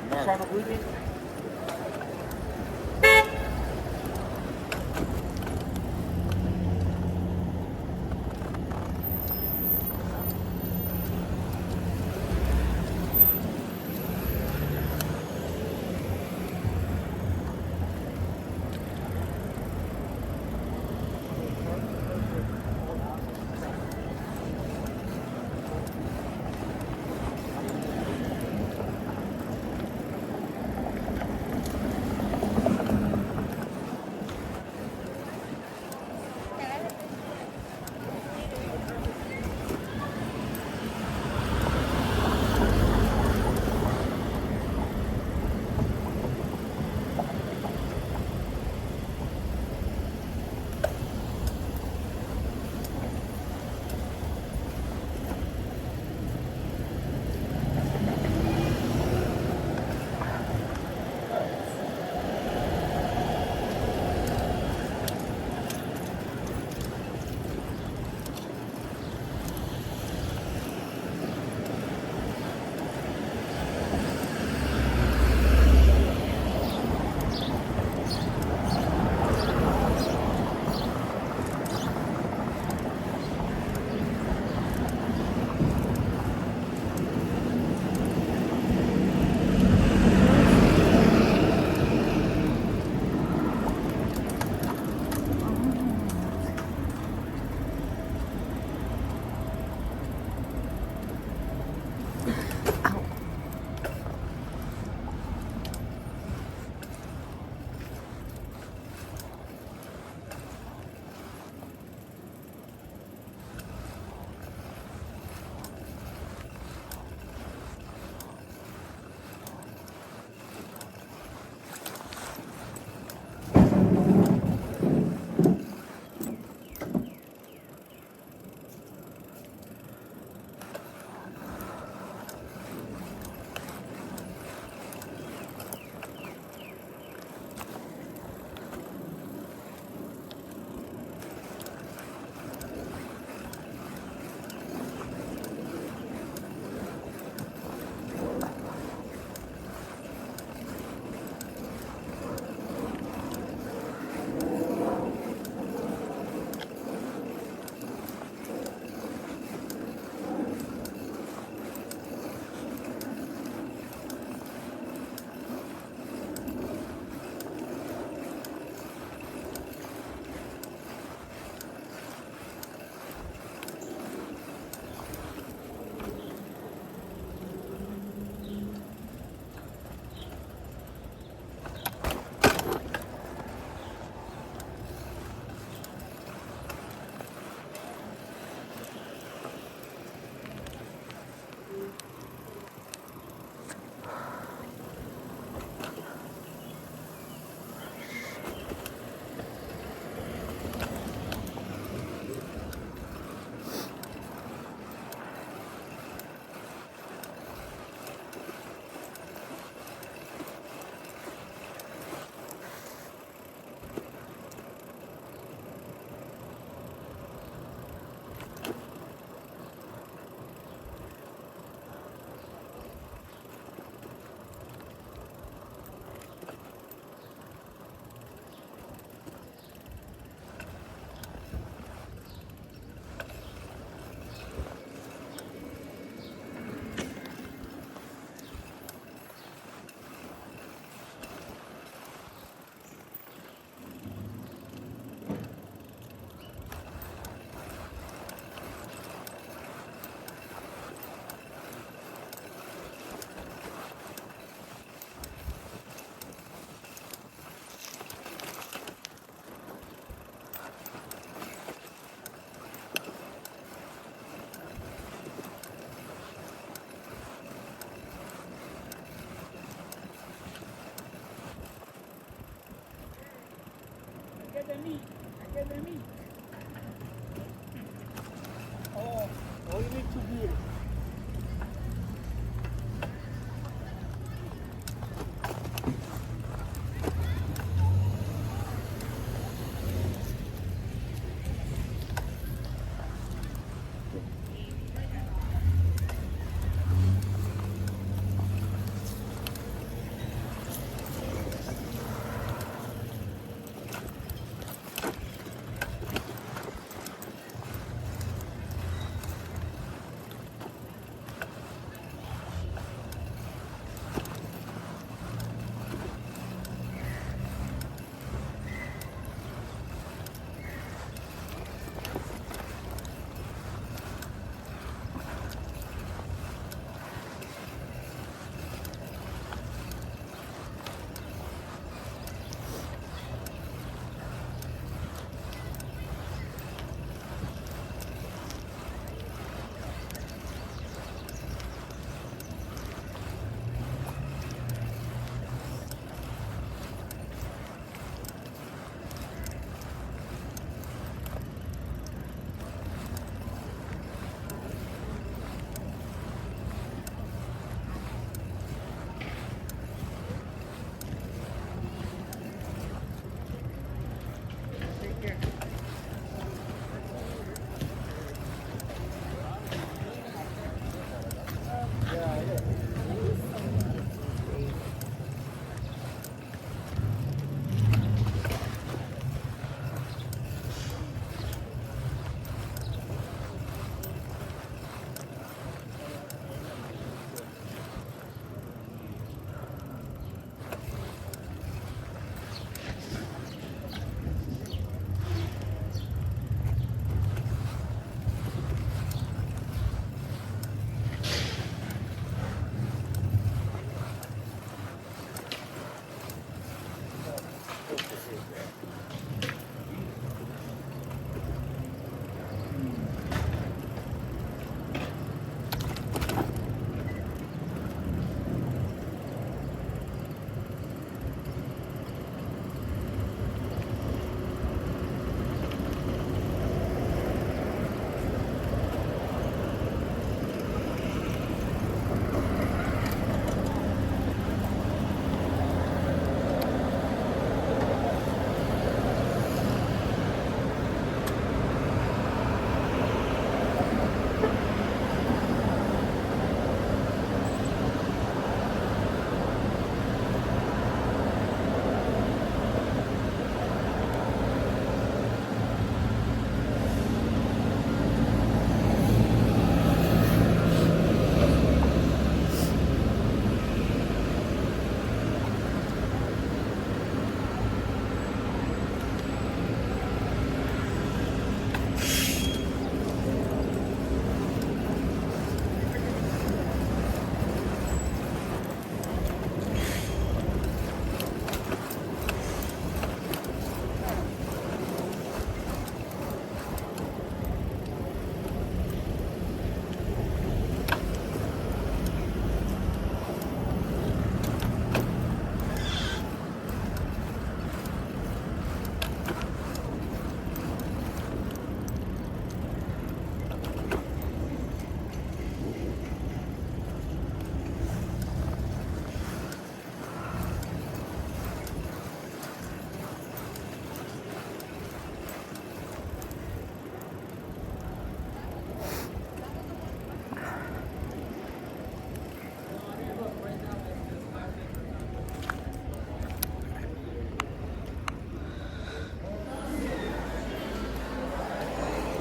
sono qui. the meat. I get the meat. Oh, you need to beat it.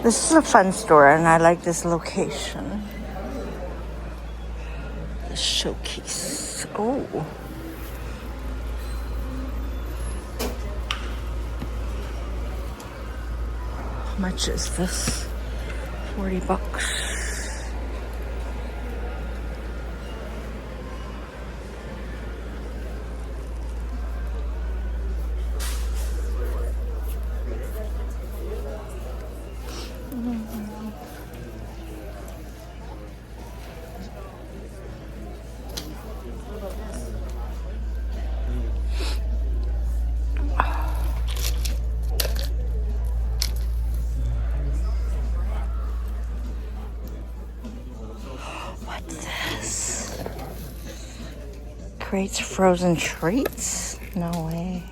This is a fun store, and I like this location. The showcase. Oh. How much is this? $40. What's this? Creates frozen treats? No way.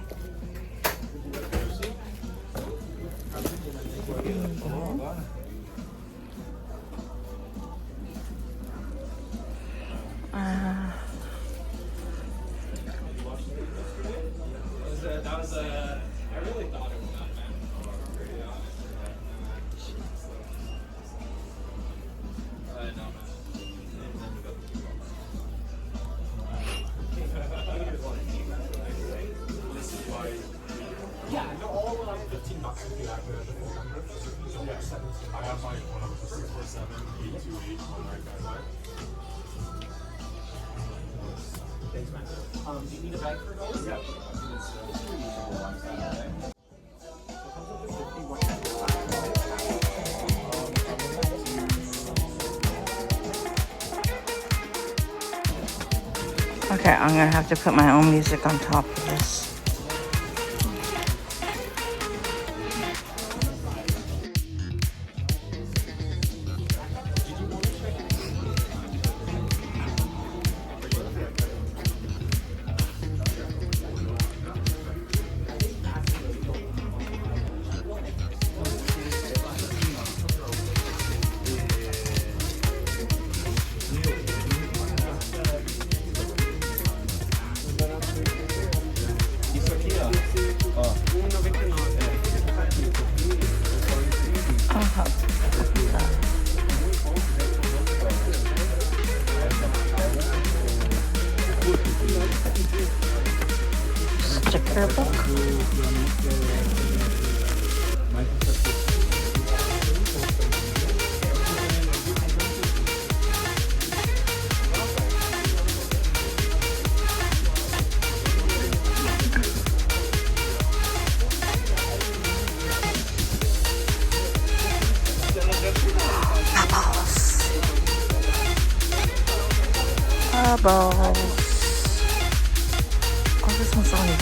Do you need a bag for those? Yeah. Okay, I'm gonna have to put my own music on top of this. Sticker book. Bubbles. Oh, this one's only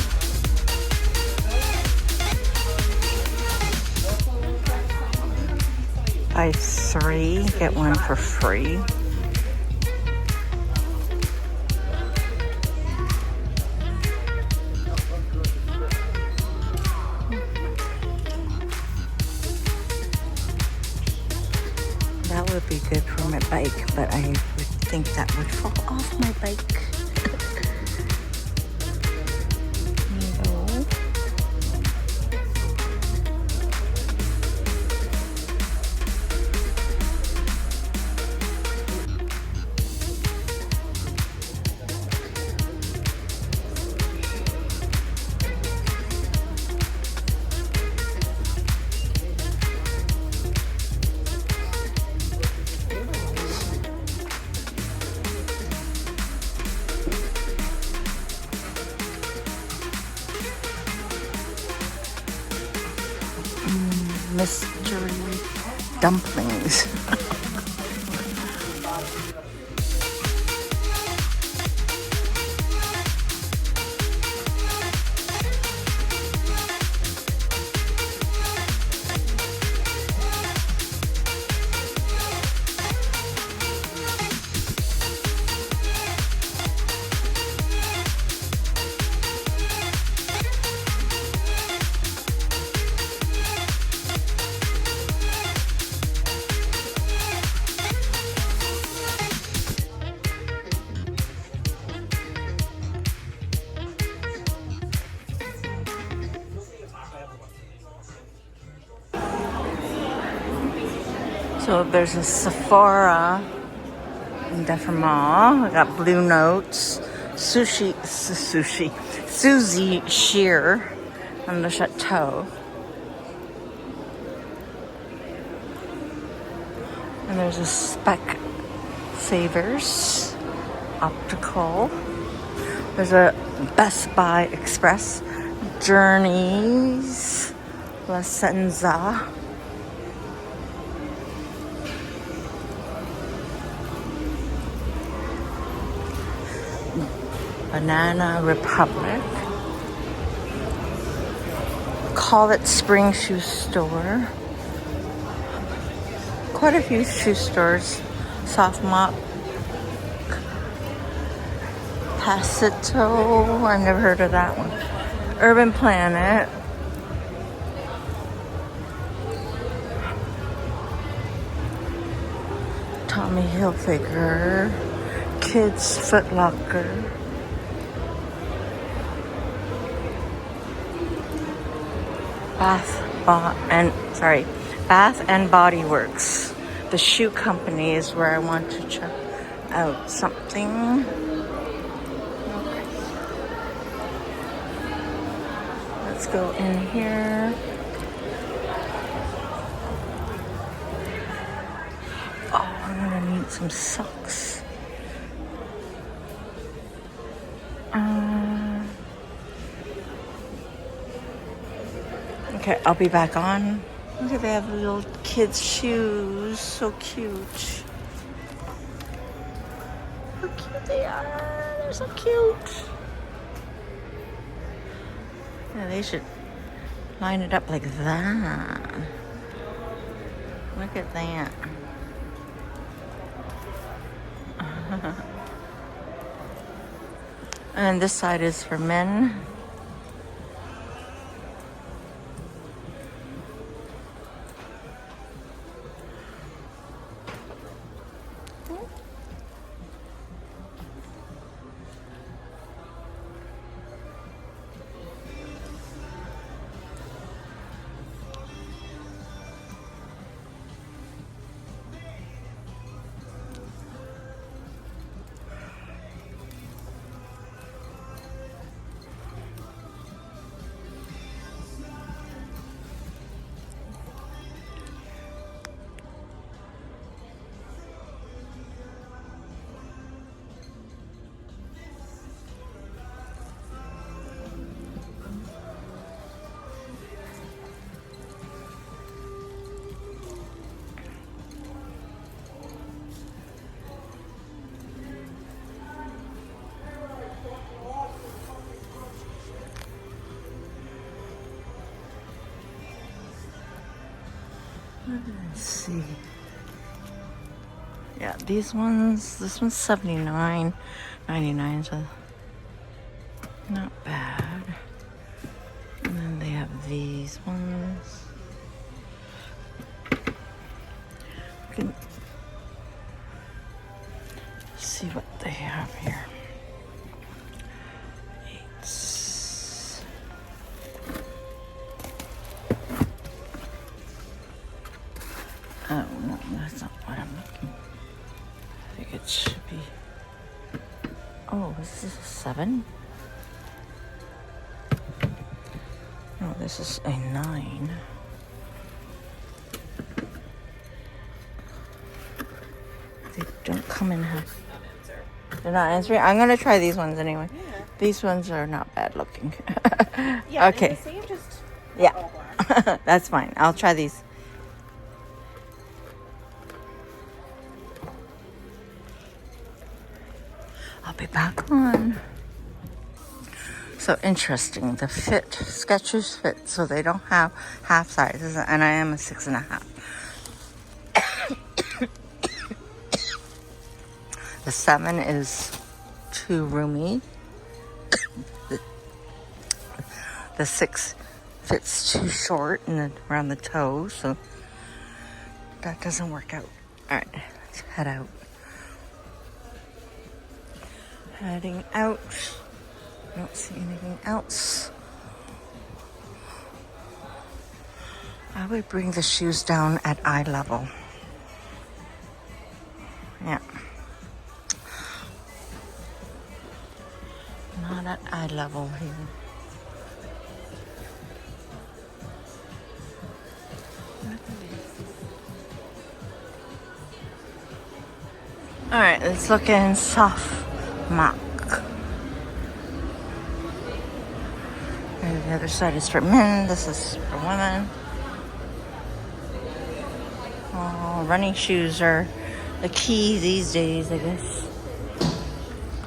buy 3, get 1 for free. That would be good for my bike, but I would think that would fall off my bike. Mystery dumplings. So there's a Sephora in Duffer Mall. I got Blue Notes, Susie Shear on the Chateau. And there's a Spec Savers Optical. There's a Best Buy Express, Journeys, La Senza. Banana Republic. Call It Spring Shoe Store. Quite a few shoe stores. Soft Mop. Pasito. I've never heard of that one. Urban Planet. Tommy Hilfiger. Kids Foot Locker. Bath and Body Works. The shoe company is where I want to check out something. Okay. Let's go in here. Oh, I'm gonna need some socks. Okay, I'll be back on. Look at, they have little kids' shoes. So cute. How cute they are. They're so cute. Yeah, they should line it up like that. Look at that. And this side is for men. Let's see. Yeah, these ones, this one's $79.99, so not bad. And then they have these ones. We can see what they have here. Oh, no, that's not what I'm looking. I think it should be. Oh, is this a 7? No, this is a 9. They don't come in half. They're not answering. I'm gonna try these ones anyway. Yeah. These ones are not bad looking. Yeah. Okay. The same, just yeah. all black. That's fine. I'll try these. I'll be back on. So interesting. The fit, Skechers fit, so they don't have half sizes, and I am a 6.5. The 7 is too roomy. The 6 fits too short and around the toe, so that doesn't work out. All right, let's head out. Heading out. I don't see anything else. I would bring the shoes down at eye level. Yeah. Not at eye level here. Alright, let's look in Softmak. And the other side is for men, this is for women. Oh, running shoes are the key these days, I guess.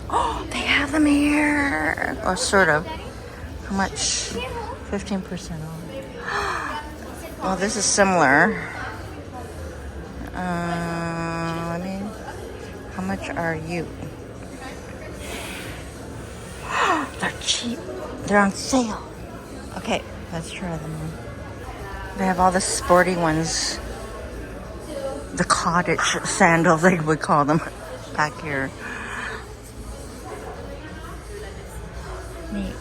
Oh, they have them here! Or sort of. How much? 15% off. Well, this is similar. How much are you? They're cheap. They're on sale. Okay, let's try them. They have all the sporty ones. The cottage sandals, they would call them back here. Neat.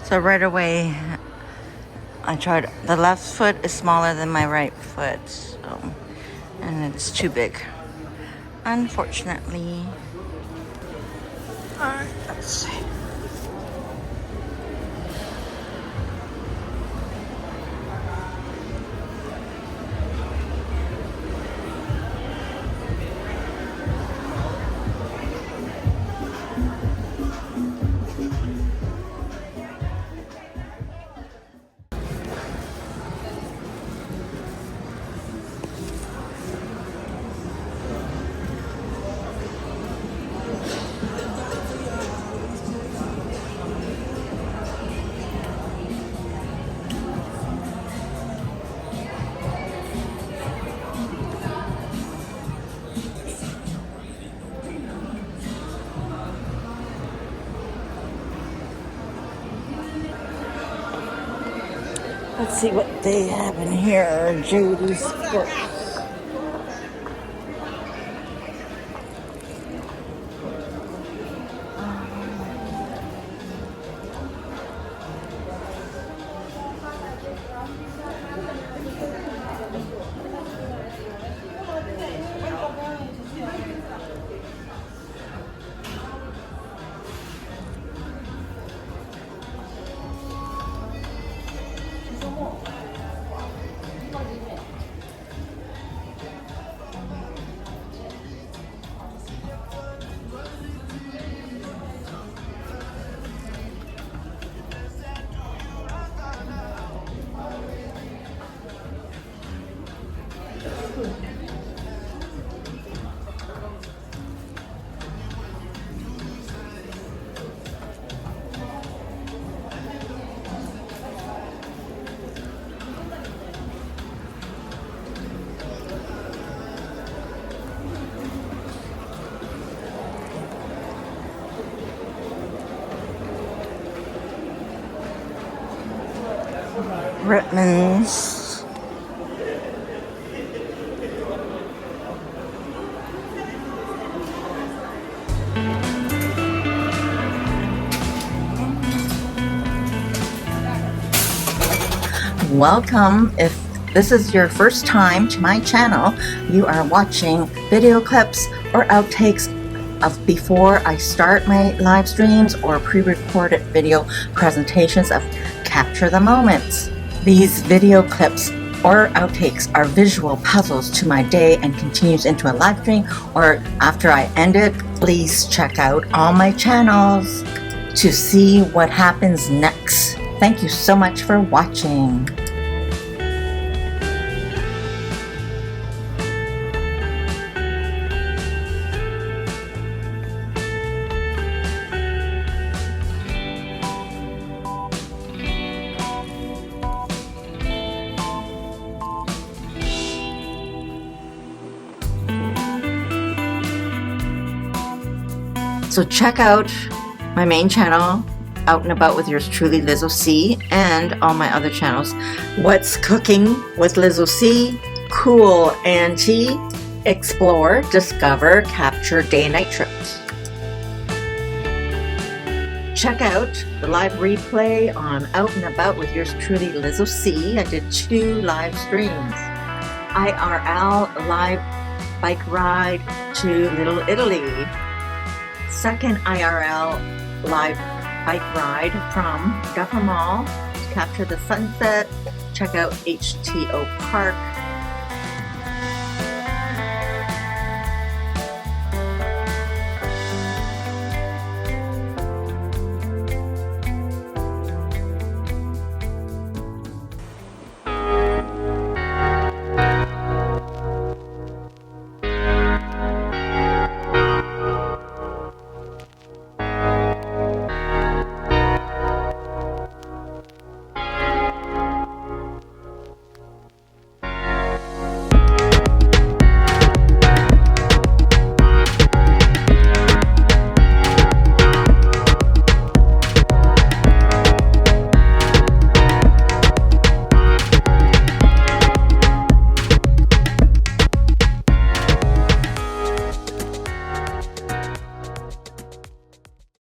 So right away, I tried, the left foot is smaller than my right foot, so, and it's too big, unfortunately. Alright, let's see. Let's see what they have in here. Judy's Sports. Rittmans. Welcome. If this is your first time to my channel, you are watching video clips or outtakes of before I start my live streams or pre-recorded video presentations of Capture the Moments. These video clips or outtakes are visual puzzles to my day and continues into a live stream or after I end it. Please check out all my channels to see what happens next. Thank you so much for watching. So check out my main channel, Out and About with yours truly, Lizzo C, and all my other channels. What's Cooking with Lizzo C, Cool Auntie, Explore, Discover, Capture, Day and Night Trips. check out the live replay on Out and About with yours truly, Liz O.C. I did 2 live streams. IRL live bike ride to Little Italy. Second IRL live bike ride from Duffer Mall to capture the sunset. Check out HTO Park.